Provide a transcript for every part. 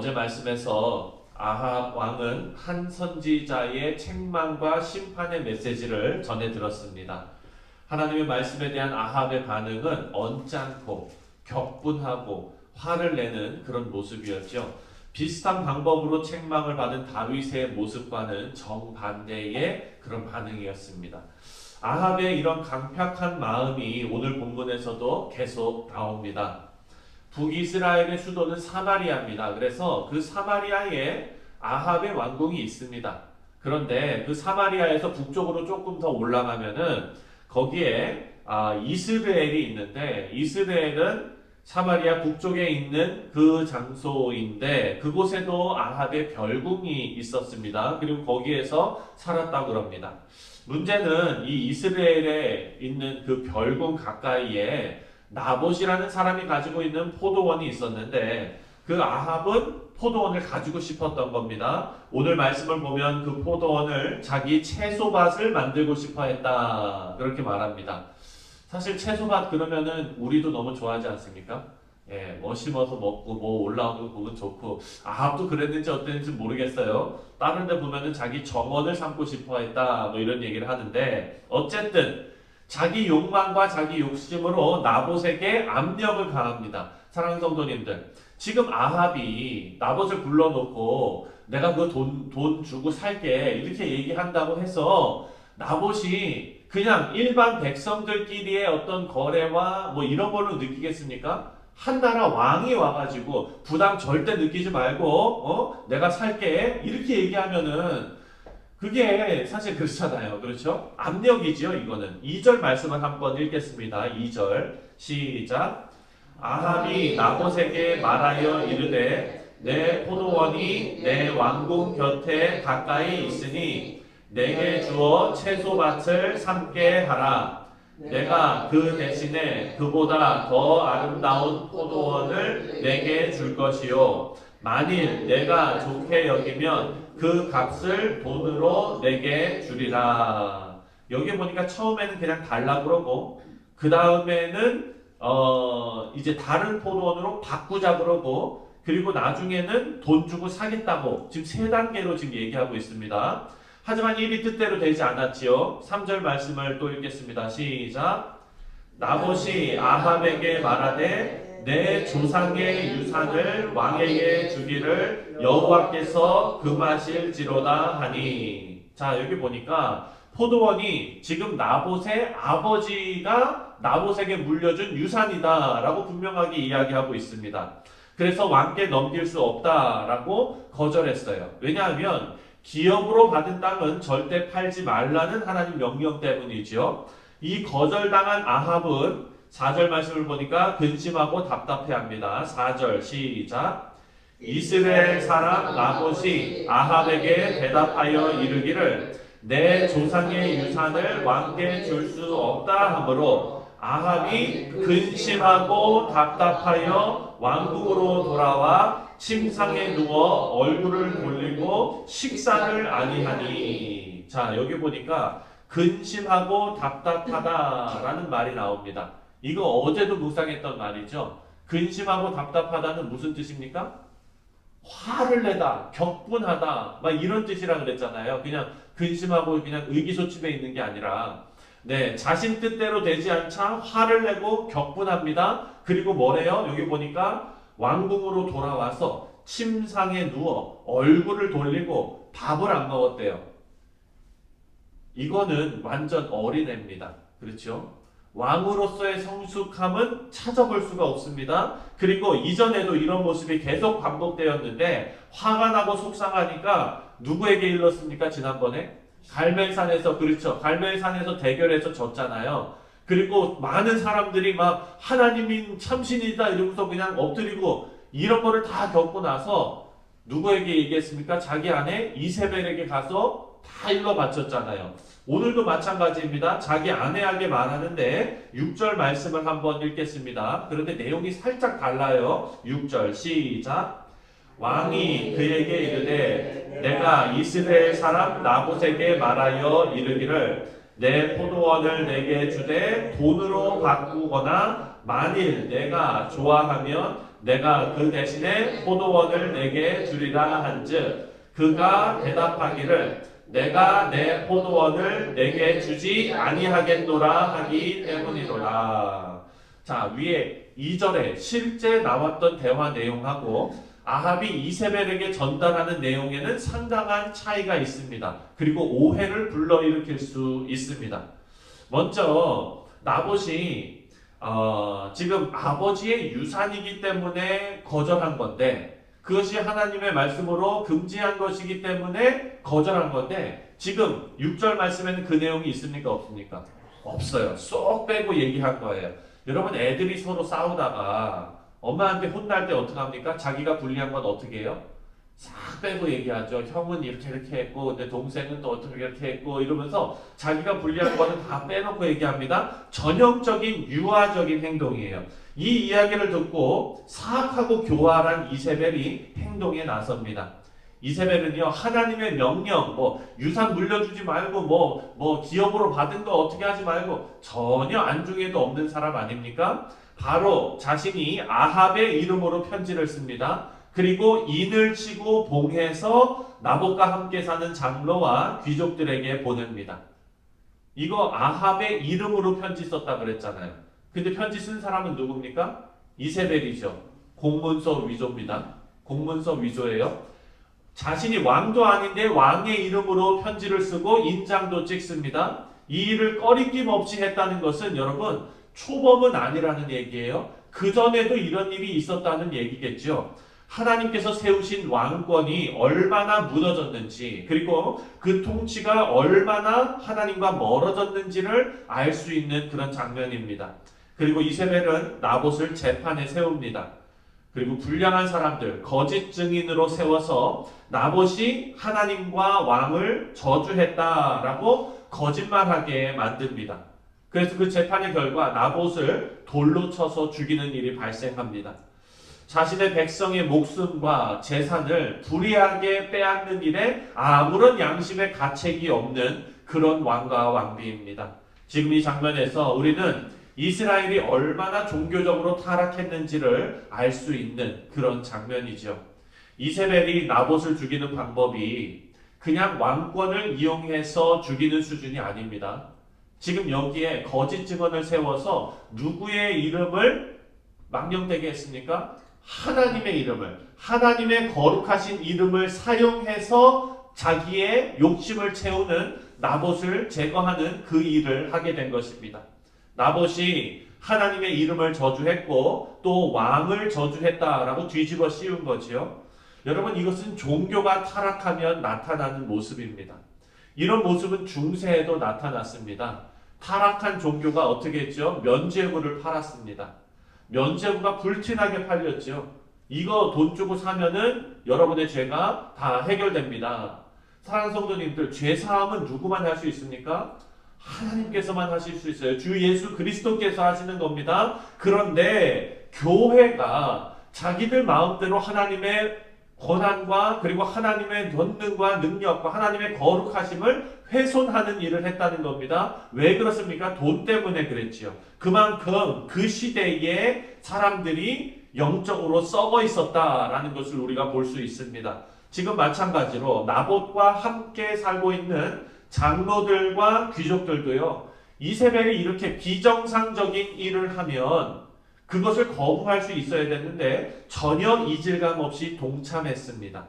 어제 말씀에서 아합 왕은 한 선지자의 책망과 심판의 메시지를 전해 들었습니다. 하나님의 말씀에 대한 아합의 반응은 언짢고 격분하고 화를 내는 그런 모습이었죠. 비슷한 방법으로 책망을 받은 다윗의 모습과는 정반대의 그런 반응이었습니다. 아합의 이런 강팍한 마음이 오늘 본문에서도 계속 나옵니다. 북이스라엘의 수도는 사마리아입니다. 그래서 그 사마리아에 아합의 왕궁이 있습니다. 그런데 그 사마리아에서 북쪽으로 조금 더 올라가면은 거기에 이스라엘이 있는데, 이스라엘은 사마리아 북쪽에 있는 그 장소인데 그곳에도 아합의 별궁이 있었습니다. 그리고 거기에서 살았다고 그럽니다. 문제는 이 이스라엘에 있는 그 별궁 가까이에 나봇이라는 사람이 가지고 있는 포도원이 있었는데 그 아합은 포도원을 가지고 싶었던 겁니다. 오늘 말씀을 보면 그 포도원을 자기 채소밭을 만들고 싶어 했다, 그렇게 말합니다. 사실 채소밭 그러면은 우리도 너무 좋아하지 않습니까? 예, 뭐 심어서 먹고 뭐 올라오는 거 보면 좋고, 아합도 그랬는지 어땠는지 모르겠어요. 다른 데 보면은 자기 정원을 삼고 싶어 했다, 뭐 이런 얘기를 하는데, 어쨌든 자기 욕망과 자기 욕심으로 나봇에게 압력을 가합니다. 사랑하는 성도님들, 지금 아합이 나봇을 불러놓고 내가 그 돈 주고 살게 이렇게 얘기한다고 해서 나봇이 그냥 일반 백성들끼리의 어떤 거래와 뭐 이런 걸로 느끼겠습니까? 한 나라 왕이 와가지고 부담 절대 느끼지 말고 내가 살게 이렇게 얘기하면은 그게 사실 그렇잖아요. 그렇죠? 압력이지요, 이거는. 2절 말씀을 한번 읽겠습니다. 2절 시작. 아합이 나봇에게 말하여 이르되 내 포도원이 내 왕궁 곁에 가까이 있으니 내게 주어 채소밭을 삼게 하라. 내가 그 대신에 그보다 더 아름다운 포도원을 내게 줄 것이요. 만일 내가 좋게 여기면 그 값을 돈으로 내게 주리라. 여기 보니까 처음에는 그냥 달라고 그러고 그 다음에는 이제 다른 포도원으로 바꾸자 그러고, 그리고 나중에는 돈 주고 사겠다고 지금 세 단계로 지금 얘기하고 있습니다. 하지만 일이 뜻대로 되지 않았지요. 3절 말씀을 또 읽겠습니다. 시작. 나봇이 아합에게 말하되 내 조상의 유산을 왕에게 주기를 여호와께서 금하실지로다 하니. 자, 여기 보니까 포도원이 지금 나봇의 아버지가 나봇에게 물려준 유산이다라고 분명하게 이야기하고 있습니다. 그래서 왕께 넘길 수 없다라고 거절했어요. 왜냐하면 기업으로 받은 땅은 절대 팔지 말라는 하나님 명령 때문이죠. 이 거절당한 아합은 4절 말씀을 보니까 근심하고 답답해합니다. 4절 시작. 이스라엘 사람 나봇이 아합에게 대답하여 이르기를 내 조상의 유산을 왕께 줄 수 없다 하므로 아합이 근심하고 답답하여 왕궁으로 돌아와 침상에 누워 얼굴을 돌리고 식사를 아니하니. 자, 여기 보니까 근심하고 답답하다라는 말이 나옵니다. 이거 어제도 묵상했던 말이죠. 근심하고 답답하다는 무슨 뜻입니까? 화를 내다, 격분하다, 막 이런 뜻이라 그랬잖아요. 그냥 근심하고 그냥 의기소침해 있는 게 아니라, 네, 자신 뜻대로 되지 않자 화를 내고 격분합니다. 그리고 뭐래요? 여기 보니까 왕궁으로 돌아와서 침상에 누워 얼굴을 돌리고 밥을 안 먹었대요. 이거는 완전 어린애입니다. 그렇죠? 왕으로서의 성숙함은 찾아볼 수가 없습니다. 그리고 이전에도 이런 모습이 계속 반복되었는데 화가 나고 속상하니까 누구에게 일렀습니까? 지난번에 갈멜산에서, 그렇죠, 갈멜산에서 대결해서 졌잖아요. 그리고 많은 사람들이 막 하나님이 참신이다 이러면서 그냥 엎드리고 이런 거를 다 겪고 나서 누구에게 얘기했습니까? 자기 아내 이세벨에게 가서 다 일러 바쳤잖아요. 오늘도 마찬가지입니다. 자기 아내에게 말하는데 6절 말씀을 한번 읽겠습니다. 그런데 내용이 살짝 달라요. 6절 시작. 왕이 그에게 이르되 내가 이스라엘 사람 나봇에게 말하여 이르기를 내 포도원을 내게 주되 돈으로 바꾸거나 만일 내가 좋아하면 내가 그 대신에 포도원을 내게 주리라 한즉 그가 대답하기를 내가 내 포도원을 내게 주지 아니하겠노라 하기 때문이로라. 자, 위에 2절에 실제 나왔던 대화 내용하고 아합이 이세벨에게 전달하는 내용에는 상당한 차이가 있습니다. 그리고 오해를 불러일으킬 수 있습니다. 먼저 나봇이 지금 아버지의 유산이기 때문에 거절한 건데 그것이 하나님의 말씀으로 금지한 것이기 때문에 거절한 건데 지금 6절 말씀에는 그 내용이 있습니까? 없습니까? 없어요. 쏙 빼고 얘기한 거예요. 여러분 애들이 서로 싸우다가 엄마한테 혼날 때 어떻게 합니까? 자기가 불리한 건 어떻게 해요? 싹 빼고 얘기하죠. 형은 이렇게 했고 근데 동생은 또 어떻게 이렇게 했고 이러면서 자기가 불리한 거는 다 빼놓고 얘기합니다. 전형적인 유아적인 행동이에요. 이 이야기를 듣고 사악하고 교활한 이세벨이 행동에 나섭니다. 이세벨은요 하나님의 명령 유산 물려주지 말고 기업으로 받은 거 어떻게 하지 말고 전혀 안중에도 없는 사람 아닙니까? 바로 자신이 아합의 이름으로 편지를 씁니다. 그리고 인을 치고 봉해서 나봇과 함께 사는 장로와 귀족들에게 보냅니다. 이거 아합의 이름으로 편지 썼다 그랬잖아요. 근데 편지 쓴 사람은 누굽니까? 이세벨이죠. 공문서 위조입니다. 공문서 위조예요. 자신이 왕도 아닌데 왕의 이름으로 편지를 쓰고 인장도 찍습니다. 이 일을 꺼리낌 없이 했다는 것은 여러분 초범은 아니라는 얘기예요. 그전에도 이런 일이 있었다는 얘기겠죠. 하나님께서 세우신 왕권이 얼마나 무너졌는지 그리고 그 통치가 얼마나 하나님과 멀어졌는지를 알 수 있는 그런 장면입니다. 그리고 이세벨은 나봇을 재판에 세웁니다. 그리고 불량한 사람들, 거짓 증인으로 세워서 나봇이 하나님과 왕을 저주했다라고 거짓말하게 만듭니다. 그래서 그 재판의 결과 나봇을 돌로 쳐서 죽이는 일이 발생합니다. 자신의 백성의 목숨과 재산을 불의하게 빼앗는 일에 아무런 양심의 가책이 없는 그런 왕과 왕비입니다. 지금 이 장면에서 우리는 이스라엘이 얼마나 종교적으로 타락했는지를 알 수 있는 그런 장면이죠. 이세벨이 나봇을 죽이는 방법이 그냥 왕권을 이용해서 죽이는 수준이 아닙니다. 지금 여기에 거짓 증언을 세워서 누구의 이름을 망령되게 했습니까? 하나님의 이름을, 하나님의 거룩하신 이름을 사용해서 자기의 욕심을 채우는 나봇을 제거하는 그 일을 하게 된 것입니다. 나봇이 하나님의 이름을 저주했고 또 왕을 저주했다라고 뒤집어 씌운 거지요. 여러분 이것은 종교가 타락하면 나타나는 모습입니다. 이런 모습은 중세에도 나타났습니다. 타락한 종교가 어떻게 했죠? 면죄부를 팔았습니다. 면죄부가 불티나게 팔렸죠. 이거 돈 주고 사면은 여러분의 죄가 다 해결됩니다. 사랑하는 성도님들, 죄사함은 누구만 할 수 있습니까? 하나님께서만 하실 수 있어요. 주 예수 그리스도께서 하시는 겁니다. 그런데 교회가 자기들 마음대로 하나님의 권한과 그리고 하나님의 권능과 능력과 하나님의 거룩하심을 훼손하는 일을 했다는 겁니다. 왜 그렇습니까? 돈 때문에 그랬지요. 그만큼 그 시대에 사람들이 영적으로 썩어 있었다라는 것을 우리가 볼 수 있습니다. 지금 마찬가지로 나봇과 함께 살고 있는 장로들과 귀족들도요. 이세벨이 이렇게 비정상적인 일을 하면 그것을 거부할 수 있어야 되는데 전혀 이질감 없이 동참했습니다.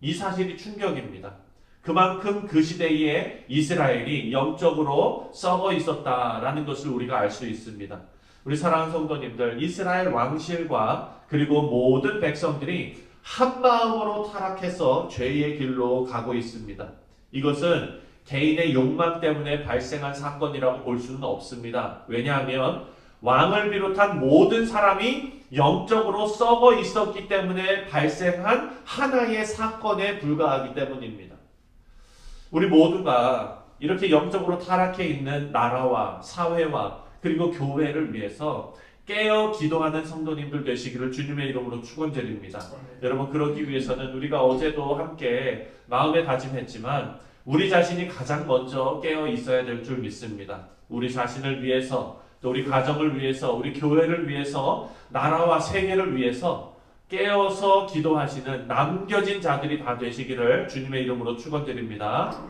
이 사실이 충격입니다. 그만큼 그 시대에 이스라엘이 영적으로 썩어 있었다라는 것을 우리가 알 수 있습니다. 우리 사랑하는 성도님들, 이스라엘 왕실과 그리고 모든 백성들이 한 마음으로 타락해서 죄의 길로 가고 있습니다. 이것은 개인의 욕망 때문에 발생한 사건이라고 볼 수는 없습니다. 왜냐하면 왕을 비롯한 모든 사람이 영적으로 썩어 있었기 때문에 발생한 하나의 사건에 불과하기 때문입니다. 우리 모두가 이렇게 영적으로 타락해 있는 나라와 사회와 그리고 교회를 위해서 깨어 기도하는 성도님들 되시기를 주님의 이름으로 축원드립니다. 여러분 그러기 위해서는 우리가 어제도 함께 마음에 다짐했지만 우리 자신이 가장 먼저 깨어 있어야 될 줄 믿습니다. 우리 자신을 위해서 또 우리 가정을 위해서 우리 교회를 위해서 나라와 세계를 위해서 깨어서 기도하시는 남겨진 자들이 다 되시기를 주님의 이름으로 축원드립니다.